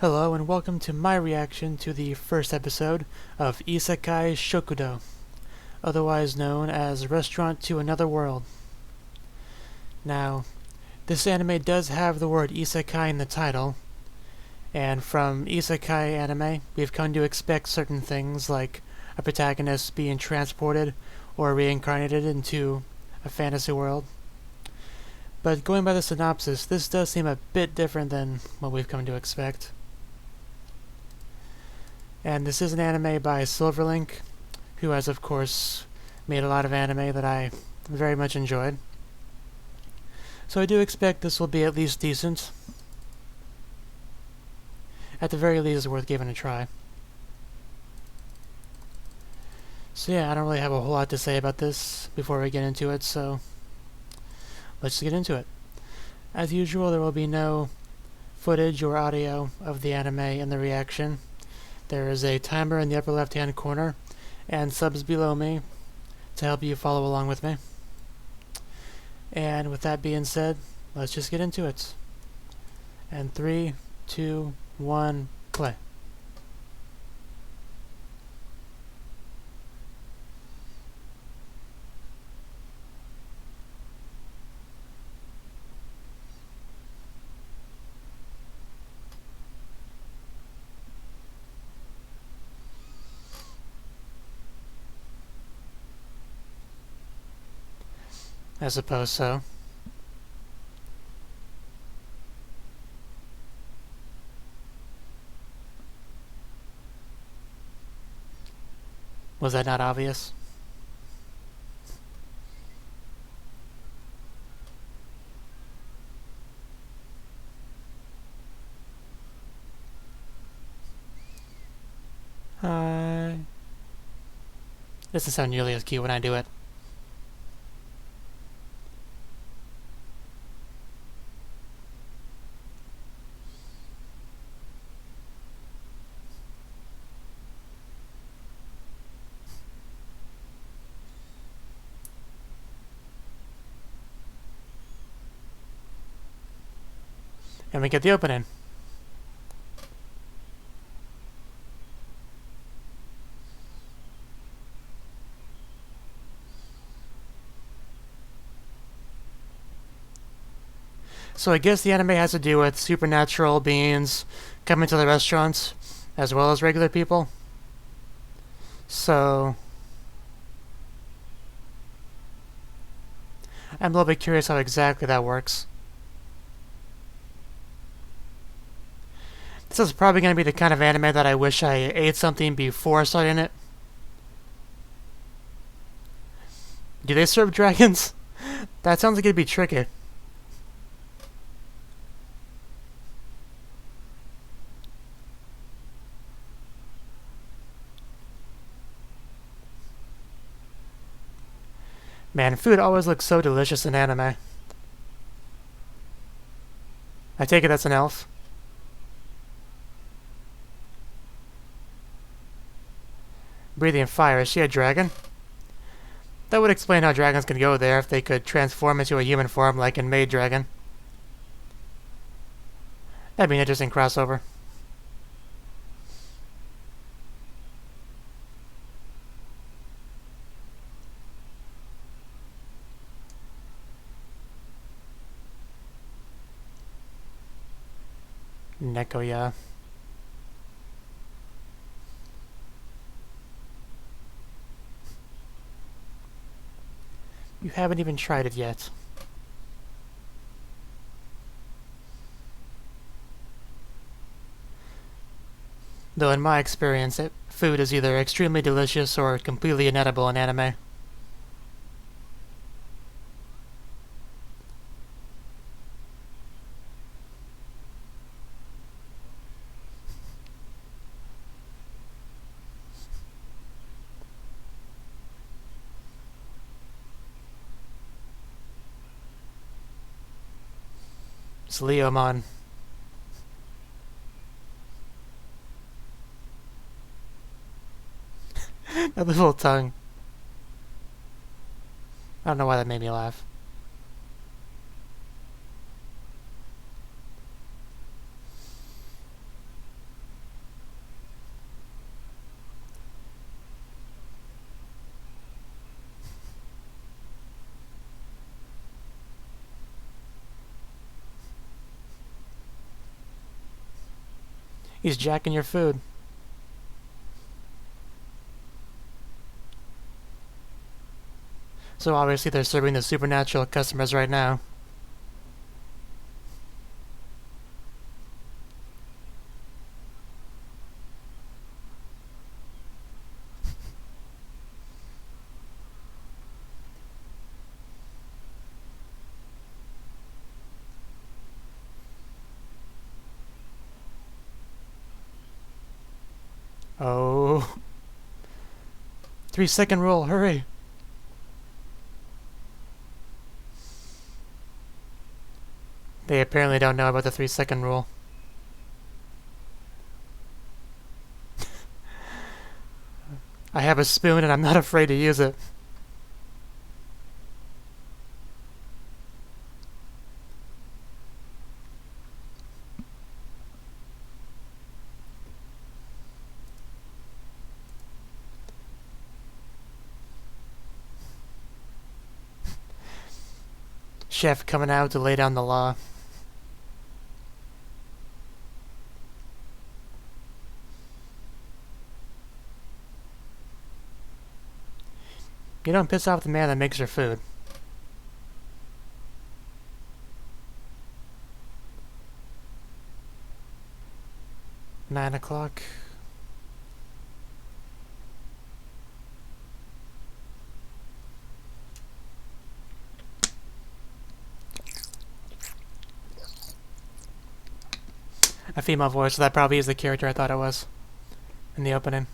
Hello and welcome to my reaction to the first episode of Isekai Shokudou, otherwise known as Restaurant to Another World. Now, this anime does have the word Isekai in the title, and from Isekai anime, we've come to expect certain things like a protagonist being transported or reincarnated into a fantasy world. But going by the synopsis, this does seem a bit different than what we've come to expect. And this is an anime by Silverlink, who has, of course, made a lot of anime that I very much enjoyed. So I do expect this will be at least decent. At the very least, it's worth giving a try. So yeah, I don't really have a whole lot to say about this before we get into it, so let's just get into it. As usual, there will be no footage or audio of the anime in the reaction. There is a timer in the upper left-hand corner, and subs below me to help you follow along with me. And with that being said, let's just get into it. And 3, 2, 1, play. I suppose so. Was that not obvious? Hi. This doesn't sound nearly as cute when I do it. And we get the opening. So I guess the anime has to do with supernatural beings coming to the restaurants as well as regular people. So I'm a little bit curious how exactly that works. This is probably going to be the kind of anime that I wish I ate something before starting it. Do they serve dragons? That sounds like it'd be tricky. Man, food always looks so delicious in anime. I take it that's an elf. Breathing fire, is she a dragon? That would explain how dragons can go there if they could transform into a human form like in Maid Dragon. That'd be an interesting crossover. Neko, yeah. You haven't even tried it yet. Though in my experience, food is either extremely delicious or completely inedible in anime. It's Leomon. That little tongue. I don't know why that made me laugh. He's jacking your food. So obviously they're serving the supernatural customers right now. Oh. 3-second rule, hurry. They apparently don't know about the 3-second rule. I have a spoon and I'm not afraid to use it. Chef coming out to lay down the law. You don't piss off the man that makes your food. Nine o'clock. A female voice, so that probably is the character I thought it was in the opening.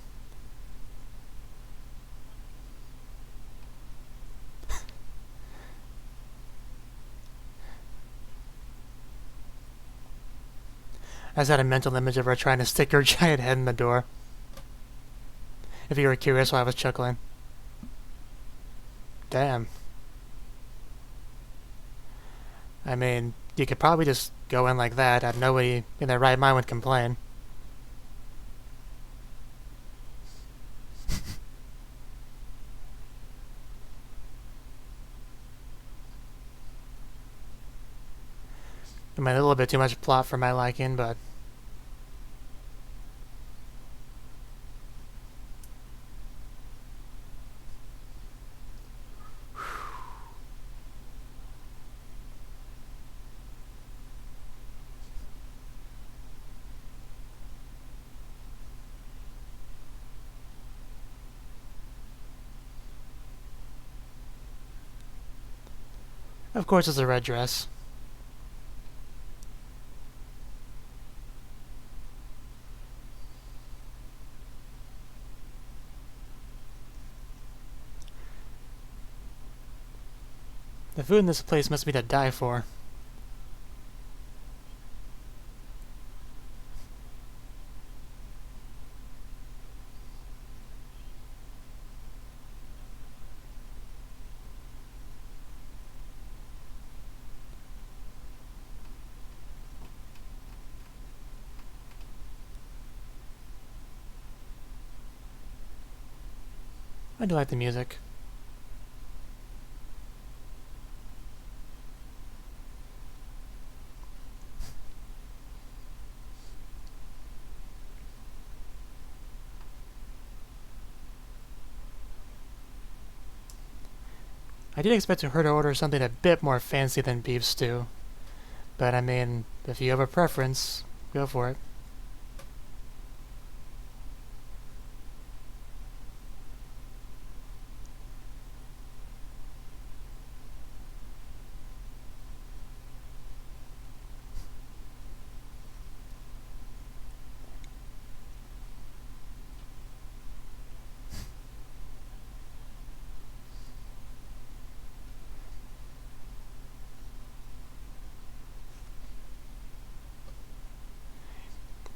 I just had a mental image of her trying to stick her giant head in the door. If you were curious why I was chuckling. Damn. I mean, you could probably just go in like that, and nobody in their right mind would complain. I mean, a little bit too much plot for my liking, but... Of course it's a red dress. The food in this place must be to die for. I do like the music. I did expect her to order something a bit more fancy than beef stew. But I mean, if you have a preference, go for it.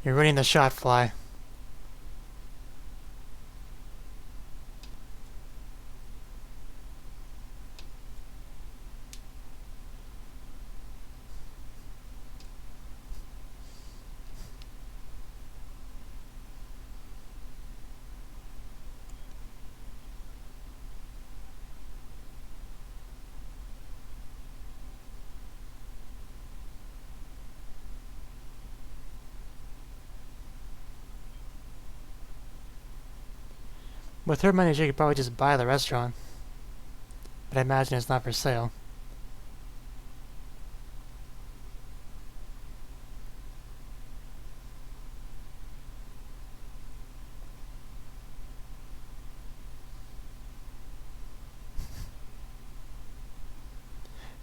You're running the shot fly. With her money, she could probably just buy the restaurant. But I imagine it's not for sale.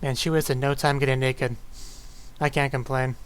Man, she wasted no time getting naked. I can't complain.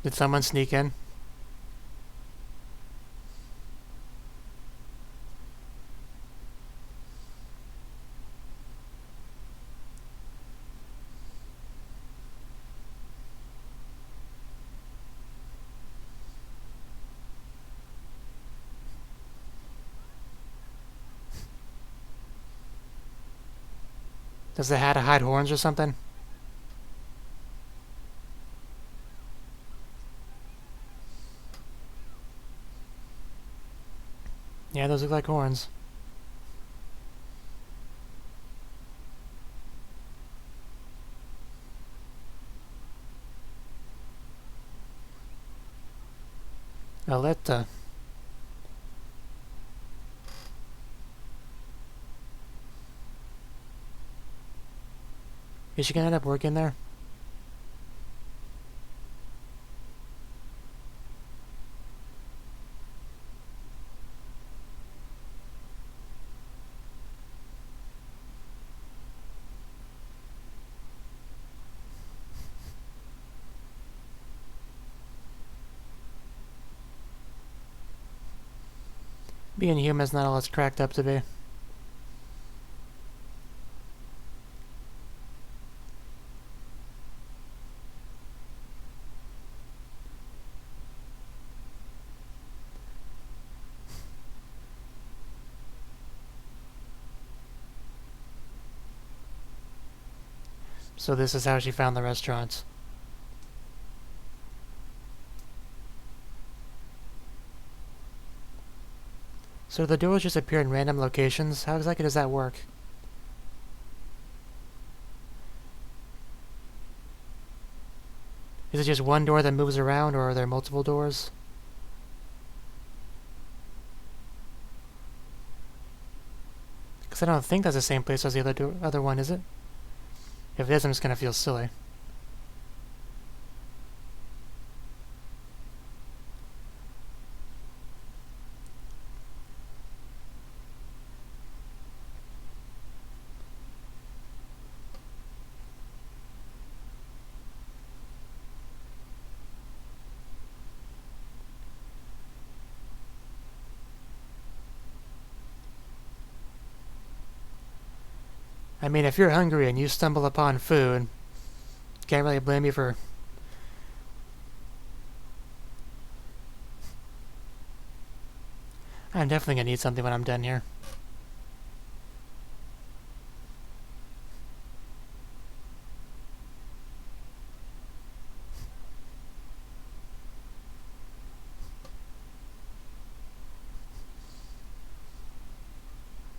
Did someone sneak in? Does the hat hide horns or something? Yeah, those look like horns. Aletta. Is she gonna end up working there? Being human is not all it's cracked up to be. So this is how she found the restaurant. So the doors just appear in random locations? How exactly does that work? Is it just one door that moves around, or are there multiple doors? Because I don't think that's the same place as the other one, is it? If it is, I'm just gonna feel silly. I mean, if you're hungry and you stumble upon food, can't really blame you for... I'm definitely gonna eat something when I'm done here.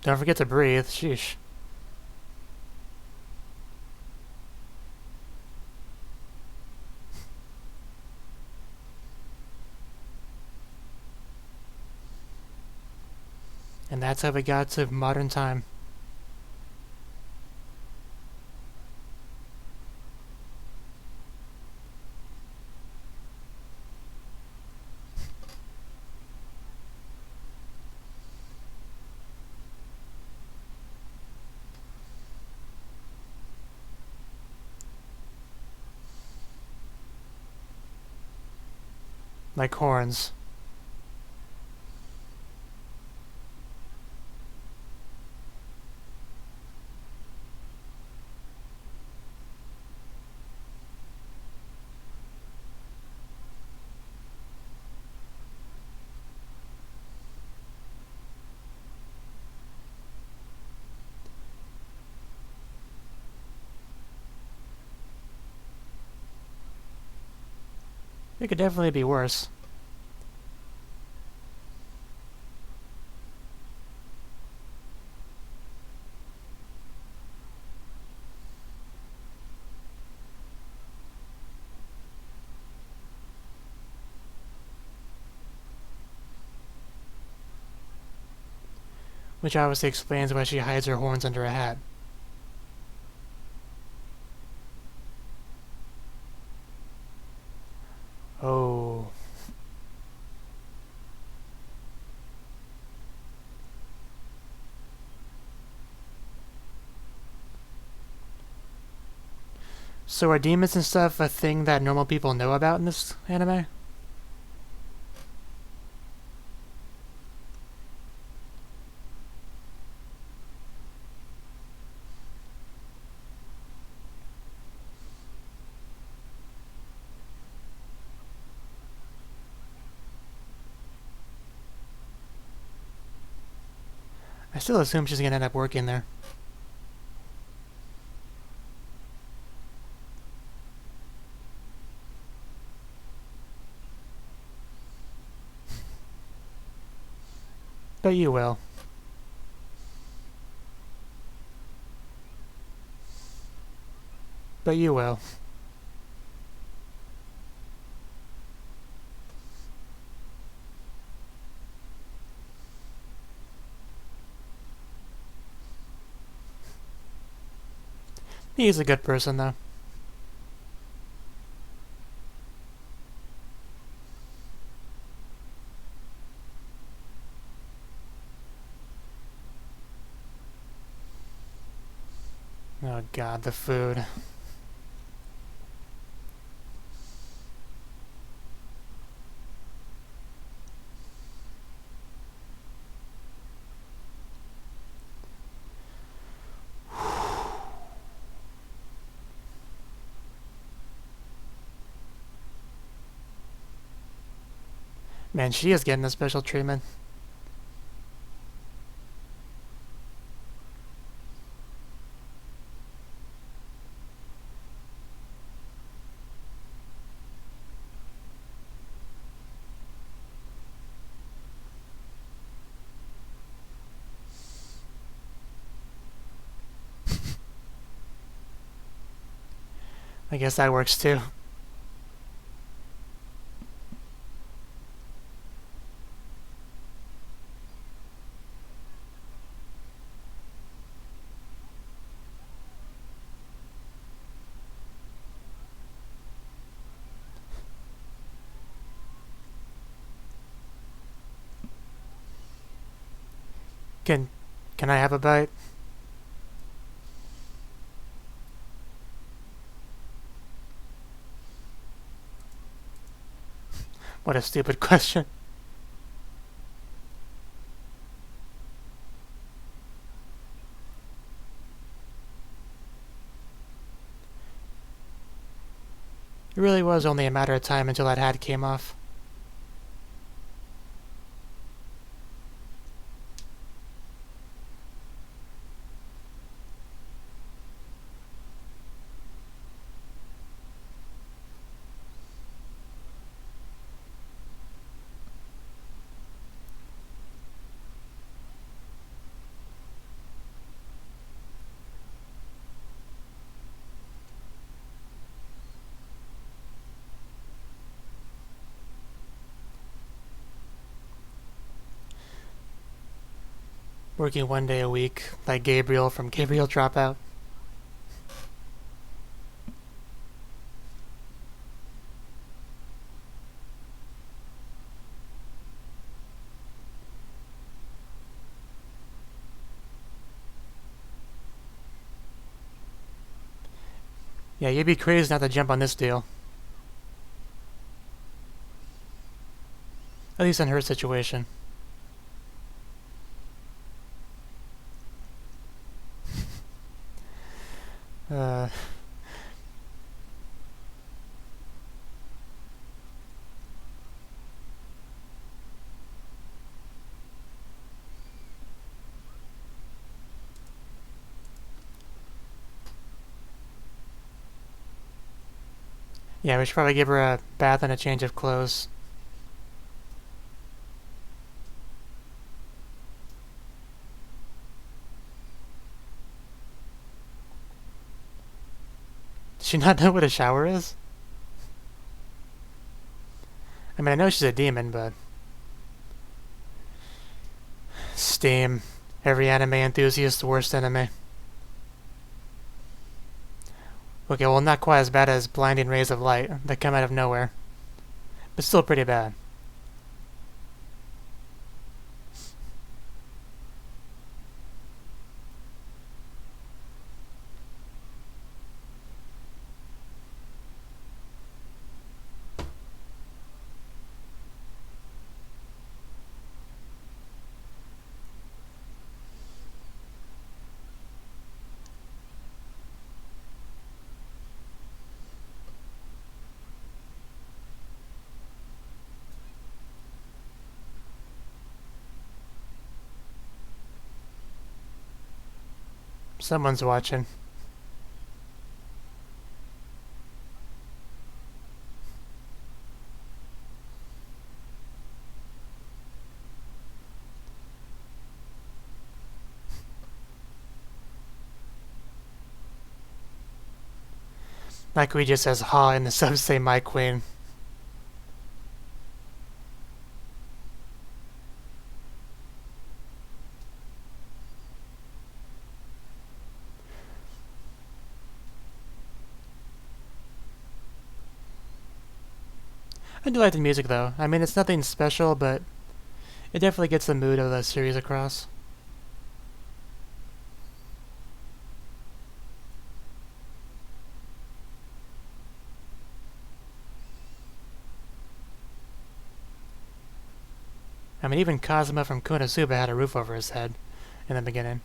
Don't forget to breathe, sheesh. And that's how we got to modern time. Like horns. It could definitely be worse. Which obviously explains why she hides her horns under a hat. Oh. So are demons and stuff a thing that normal people know about in this anime? I still assume she's gonna end up working there. But you will. But you will. He's a good person, though. Oh god, the food. Man, she is getting a special treatment. I guess that works too. Can can I have a bite? What a stupid question. It really was only a matter of time until that hat came off. Working 1 day a week, like Gabriel from Gabriel Dropout. Yeah, you'd be crazy not to jump on this deal. At least in her situation. Uh, Yeah, we should probably give her a bath and a change of clothes. Does she not know what a shower is? I mean, I know she's a demon, but... Steam. Every anime enthusiast's worst enemy. Okay, well, not quite as bad as blinding rays of light that come out of nowhere. But still pretty bad. Someone's watching. Like we just says ha in the subs say my queen. I do like the music though. I mean, it's nothing special, but it definitely gets the mood of the series across. I mean, even Kazuma from Konosuba had a roof over his head in the beginning.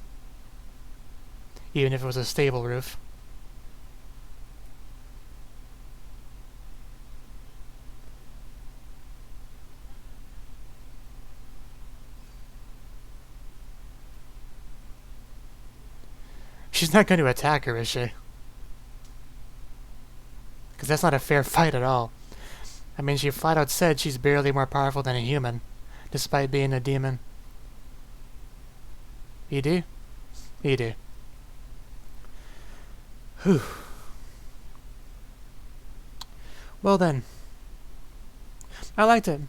Even if it was a stable roof. She's not going to attack her, is she? Because that's not a fair fight at all. I mean, she flat out said she's barely more powerful than a human, despite being a demon. ED? ED. Whew. Well then. I liked it.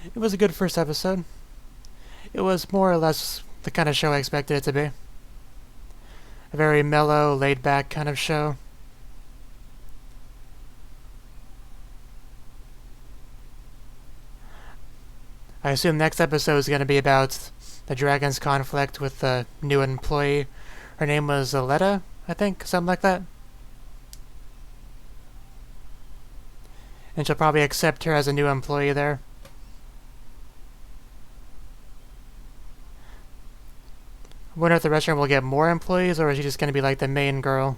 It was a good first episode. It was more or less the kind of show I expected it to be. A very mellow, laid-back kind of show. I assume next episode is going to be about the dragon's conflict with the new employee. Her name was Aletta, I think, something like that. And she'll probably accept her as a new employee there. I wonder if the restaurant will get more employees, or is she just going to be like the main girl?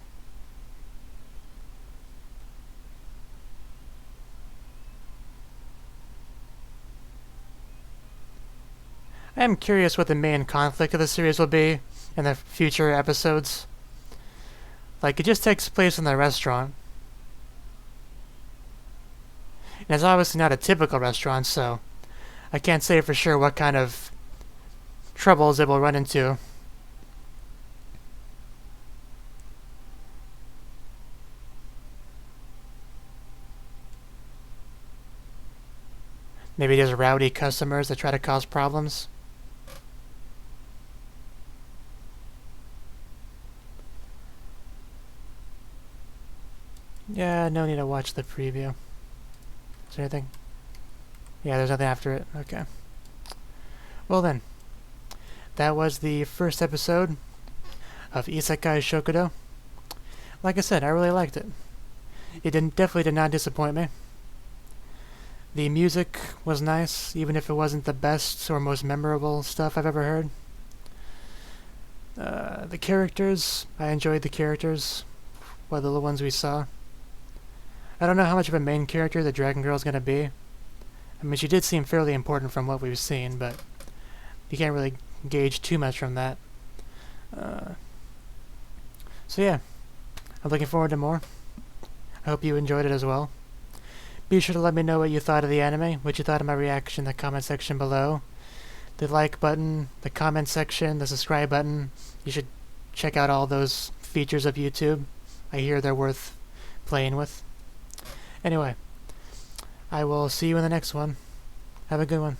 I am curious what the main conflict of the series will be in the future episodes. Like, it just takes place in the restaurant. And it's obviously not a typical restaurant, so I can't say for sure what kind of troubles it will run into. Maybe there's rowdy customers that try to cause problems. Yeah, no need to watch the preview. Is there anything? Yeah, there's nothing after it. Okay. Well then, that was the first episode of Isekai Shokudou. Like I said, I really liked it. It definitely did not disappoint me. The music was nice, even if it wasn't the best or most memorable stuff I've ever heard. The characters, I enjoyed the characters, well, the little ones we saw. I don't know how much of a main character the Dragon Girl is going to be. I mean, she did seem fairly important from what we've seen, but you can't really gauge too much from that. So yeah, I'm looking forward to more. I hope you enjoyed it as well. Be sure to let me know what you thought of the anime, what you thought of my reaction in the comment section below. The like button, the comment section, the subscribe button. You should check out all those features of YouTube. I hear they're worth playing with. Anyway, I will see you in the next one. Have a good one.